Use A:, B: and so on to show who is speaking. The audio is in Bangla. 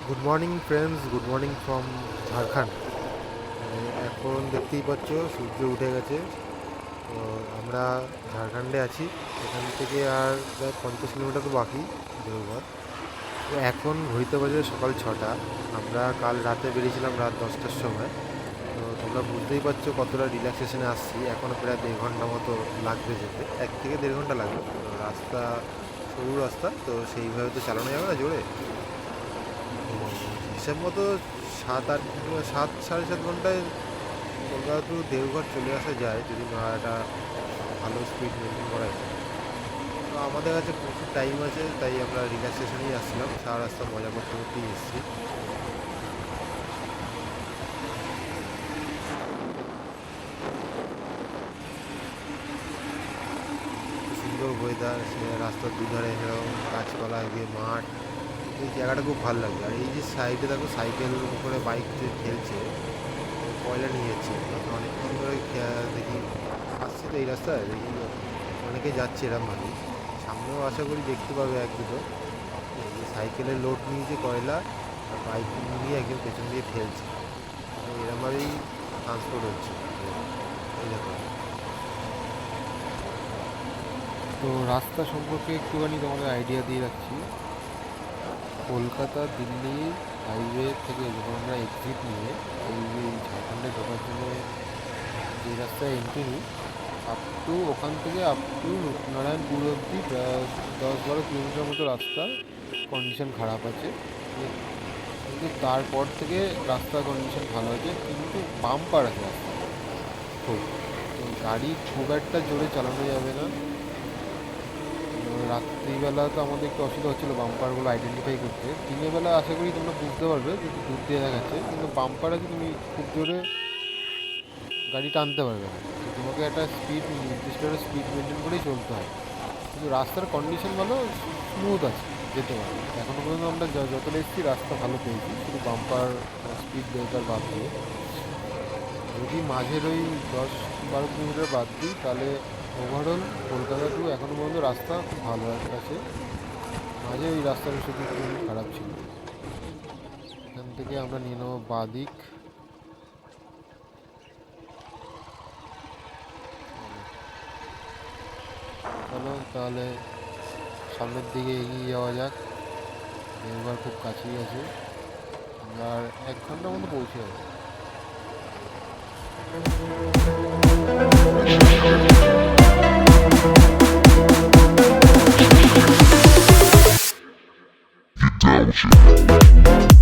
A: Good morning friends, good morning from Jharkhand. এখন দেখতেই পাচ্ছ সূর্য উঠে গেছে। তো আমরা ঝাড়খণ্ডে আছি। এখান থেকে আর প্রায় 50 কিলোমিটার তো বাকি দেওঘর। তো এখন ঘড়িতে বাজে সকাল 6টা। আমরা কাল রাতে বেরিয়েছিলাম রাত 10টার সময়। তো তোমরা বুঝতেই পারছো কতটা রিল্যাক্সেশনে আসছি। এখনও প্রায় 1.5 ঘন্টা মতো লাগবে যেতে, 1 থেকে 1.5 ঘন্টা লাগবে। তো রাস্তা সরু রাস্তা, তো সেইভাবে তো চালানো যাবে না জোরে। তো হিসাব মতো 7-8 7 সাড়ে 7 ঘন্টায় কলকাতা টু দেওঘর চলে আসা যায়, যদি না একটা ভালো স্পিড মেনটেন করা যায়। তো আমাদের কাছে প্রচুর টাইম আছে, তাই আমরা রিল্যাক্সেশনেই আসছিলাম, সারা রাস্তা মজা করতে করতেই এসেছি। সুন্দর ওয়েদার, সে রাস্তার দুধারে এরকম গাছপালা দিয়ে মাঠ। এই জায়গাটা খুব ভালো লাগবে। আর এই যে সাইডে দেখো, সাইকেল উপরে বাইক যে ঠেলছে, কয়লা নিয়ে যাচ্ছে। আমি অনেকক্ষণ ধরে দেখি আসছি তো এই রাস্তায়, দেখি অনেকে যাচ্ছে এরমভাবে। সামনেও আশা করি দেখতে পাবে এক দুটো। এই যে সাইকেলের লোড নিয়েছে কয়লা, আর বাইক নিয়ে একজন পেছন দিয়ে ঠেলছে। তো এরমভাবেই ট্রান্সপোর্ট হচ্ছে। তো এই দেখো। তো রাস্তা সম্পর্কে একটুখানি তোমাদের আইডিয়া দিয়ে রাখছি। কলকাতা দিল্লি হাইওয়ে থেকে যখন আমরা এক্সিট নিয়ে এই যে ঝাড়খণ্ডে ঢোকার জন্য যে রাস্তায় এন্ট্রি নিই, আপ টু ওখান থেকে আপ টু রূপনারায়ণপুর অবধি 10-12 কিলোমিটার মতো রাস্তা কন্ডিশন খারাপ আছে। কিন্তু তারপর থেকে রাস্তার কন্ডিশন ভালো আছে, কিন্তু বাম্পার আছে রাস্তা খুব। তো গাড়ি খুব একটা জোরে চালানো যাবে না। রাত্রিবেলা তো আমাদের একটু অসুবিধা হচ্ছিলো বাম্পারগুলো আইডেন্টিফাই করতে। দিনের বেলা আশা করি তোমরা বুঝতে পারবে, যদি দূর দিয়ে দেখা যাচ্ছে, কিন্তু বাম্পার আছে, তুমি খুব জোরে গাড়ি টানতে পারবে না। তো তোমাকে একটা নির্দিষ্ট একটা স্পিড মেনটেন করেই চলতে হয়। কিন্তু রাস্তার কন্ডিশন ভালো, স্মুথ আছে, যেতে পারে। এখনও পর্যন্ত আমরা যতটা এসেছি রাস্তা ভালো পেয়েছি, শুধু বাম্পার স্পিড ব্রেকার বাদ দিয়ে। যদি মাঝের ওই 10-12 কিলোমিটার বাদ দিই, তাহলে ওভারঅল কলকাতা টু এখনও পর্যন্ত রাস্তা খুব ভালো আছে। মাঝে ওই রাস্তাটা শুধু একটু খারাপ ছিল। এখান থেকে আমরা নিয়ে নেবো বাদিক। চলো তাহলে সামনের দিকে এগিয়ে যাওয়া যাক। দেওঘর খুব কাছেই আছে, আমরা আর 1 ঘন্টার মধ্যে পৌঁছে যাবো।
B: Township.